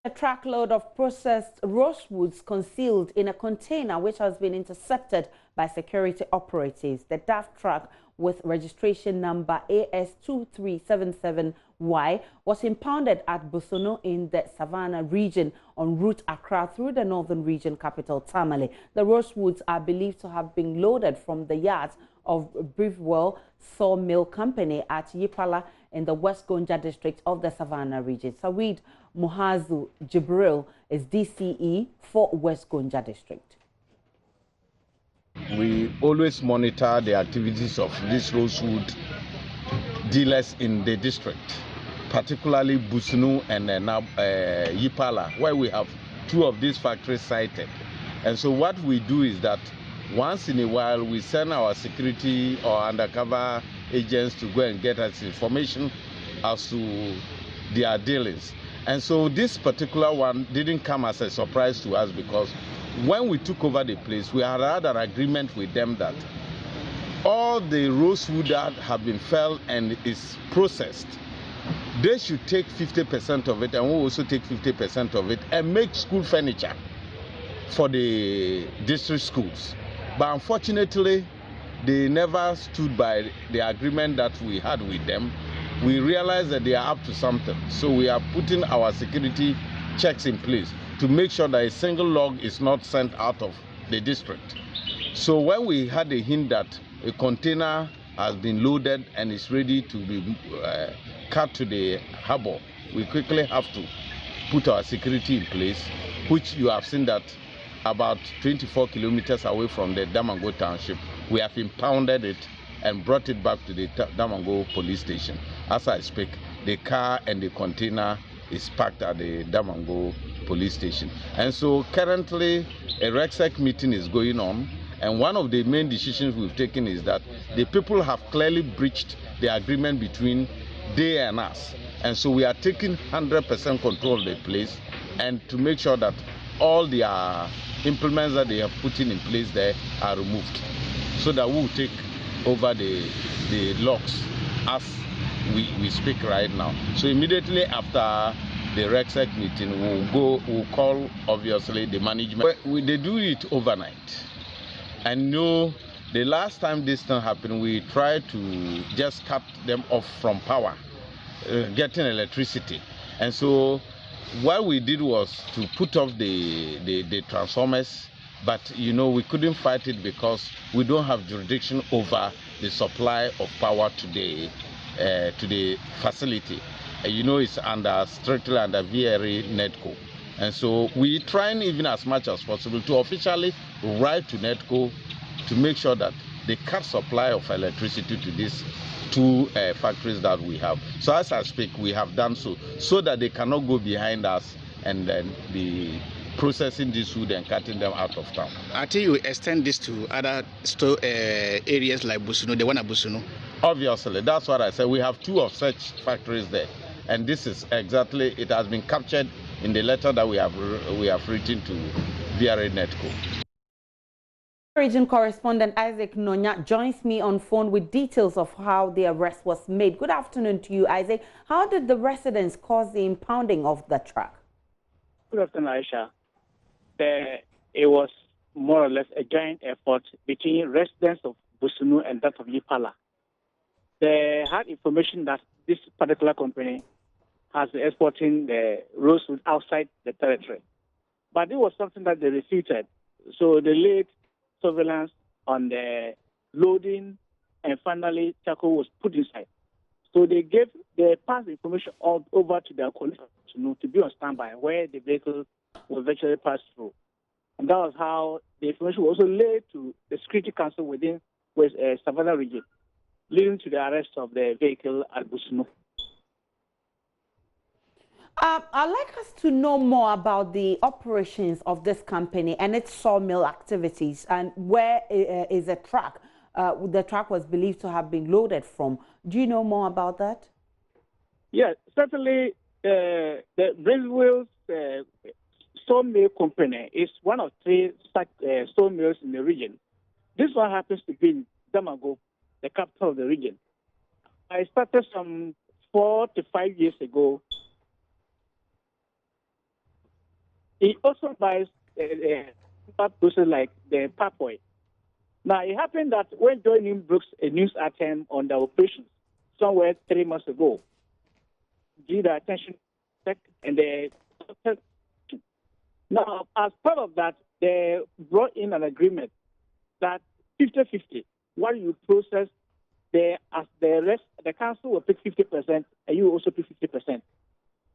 A truckload of processed rosewoods concealed in a container which has been intercepted by security operatives. The DAF truck with registration number AS2377Y was impounded at Busunu in the Savannah Region en route Accra through the northern region capital Tamale. The rosewoods are believed to have been loaded from the yards of Brivewell Sawmill Company at Yipala in the West Gonja district of the Savannah Region. Saweed Muhazu Jibril is DCE for West Gonja district. We always monitor the activities of these rosewood dealers in the district, particularly Busunu and Yipala, where we have two of these factories sited. And so what we do is that once in a while we send our security or undercover agents to go and get us information as to their dealings. And so this particular one didn't come as a surprise to us, because when we took over the place, we had an agreement with them that all the rosewood that have been felled and is processed, they should take 50% of it, and we'll also take 50% of it and make school furniture for the district schools. But unfortunately, they never stood by the agreement that we had with them. We realized that they are up to something. So we are putting our security checks in place to make sure that a single log is not sent out of the district. So when we had a hint that a container has been loaded and is ready to be cut to the harbor, we quickly have to put our security in place, which you have seen that about 24 kilometers away from the Damango township, we have impounded it and brought it back to the Damango police station. As I speak, the car and the container is parked at the Damango police station. And so currently a RECSEC meeting is going on, and one of the main decisions we've taken is that the people have clearly breached the agreement between they and us. And so we are taking 100% control of the place, and to make sure that all their implements that they have put in place there are removed, so that we will take over the locks as we speak right now. So immediately after the RECSEC meeting, we'll call obviously the management. They do it overnight. And no, the last time this thing happened, we tried to just cut them off from power, getting electricity. And so what we did was to put off the transformers, but you know, we couldn't fight it because we don't have jurisdiction over the supply of power to the facility. You know, it's strictly under VRA NETCO. And so we trying even as much as possible to officially write to NETCO to make sure that they cut supply of electricity to these two factories that we have. So as I speak, we have done so that they cannot go behind us and then be processing this wood and cutting them out of town. Until you extend this to other store areas like Busunu, the one at Busunu? Obviously, that's what I said. We have two of such factories there. And this is exactly, it has been captured in the letter that we have written to VRA NETCO. Region correspondent Isaac Nonya joins me on phone with details of how the arrest was made. Good afternoon to you, Isaac. How did the residents cause the impounding of the truck? Good afternoon, Aisha. It was more or less a joint effort between residents of Busunu and that of Yipala. They had information that this particular company has been exporting the rosewood outside the territory. But it was something that they refuted. So they laid surveillance on the loading, and finally charcoal was put inside. So they passed the information all over to their colleagues to be on standby where the vehicle will eventually pass through. And that was how the information was also laid to the Security Council within Savannah Region, leading to the arrest of the vehicle at Busunu. I'd like us to know more about the operations of this company and its sawmill activities, and where is the truck? The truck was believed to have been loaded from. Do you know more about that? Yes, certainly. The Rosewood sawmill company is one of three sawmills in the region. This one happens to be in Damango, the capital of the region. I started some 4 to 5 years ago He also buys process like the Papoy. Now, it happened that when JoyNews broke a news item on the operations somewhere 3 months ago, due the attention and the now, as part of that, they brought in an agreement that 50-50, what you process, as the rest, the council will pick 50%, and you also pick 50%.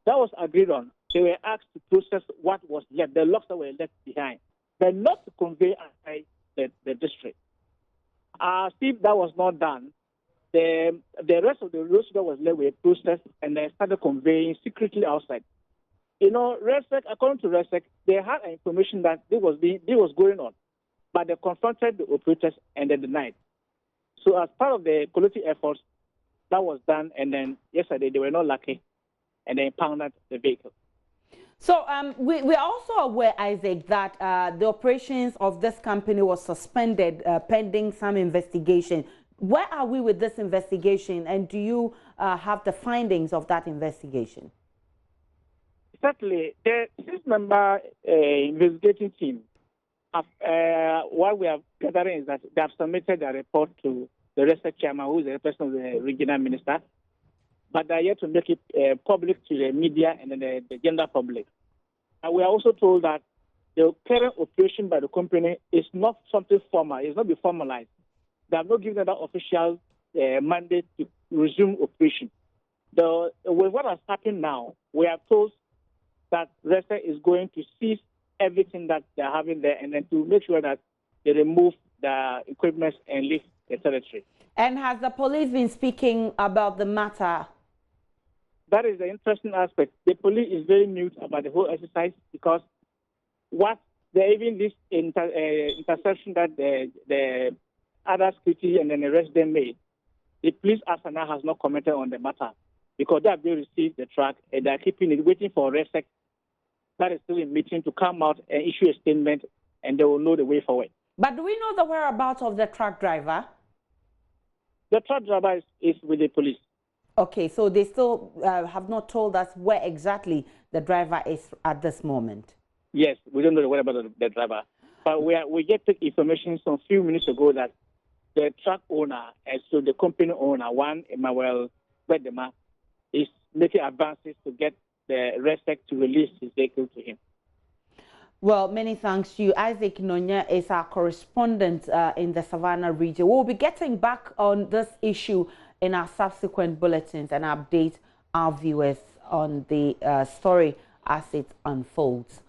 That was agreed on. They were asked to process what was left, the logs that were left behind, but not to convey outside the district. If that was not done, the rest of the roads that was left were processed and they started conveying secretly outside. You know, RESEC, according to RESEC, they had information that this was going on, but they confronted the operators and they denied. So as part of the collective efforts, that was done, and then yesterday they were not lucky, and they impounded the vehicle. So we're also aware, Isaac, that the operations of this company was suspended pending some investigation. Where are we with this investigation, and do you have the findings of that investigation? Certainly, the six-member investigating team, what we are gathering is that they have submitted a report to the RESEC chairman, who is the representative of the regional minister, but they are yet to make it public to the media and then the general public. And we are also told that the current operation by the company is not something formal, it's not be formalized. They have not given that official mandate to resume operation. With what has happened now, we are told that RESEC is going to seize everything that they're having there and then to make sure that they remove the equipment and leave the territory. And has the police been speaking about the matter? That is the interesting aspect. The police is very mute about the whole exercise because even this interception that the other security and then the resident made, the police as of now has not commented on the matter because they have received the truck and they are keeping it, waiting for RESEC that is still in meeting to come out and issue a statement, and they will know the way forward. But do we know the whereabouts of the truck driver? The truck driver is with the police. Okay, so they still have not told us where exactly the driver is at this moment. Yes, we don't know the whereabouts of the driver. But we get information some few minutes ago that the truck owner, and so the company owner, one Emmanuel Bedema, is making advances to get the RESEC to release his vehicle to him. Well, many thanks to you. Isaac Nonya is our correspondent in the Savannah region. We'll be getting back on this issue in our subsequent bulletins and update our viewers on the story as it unfolds.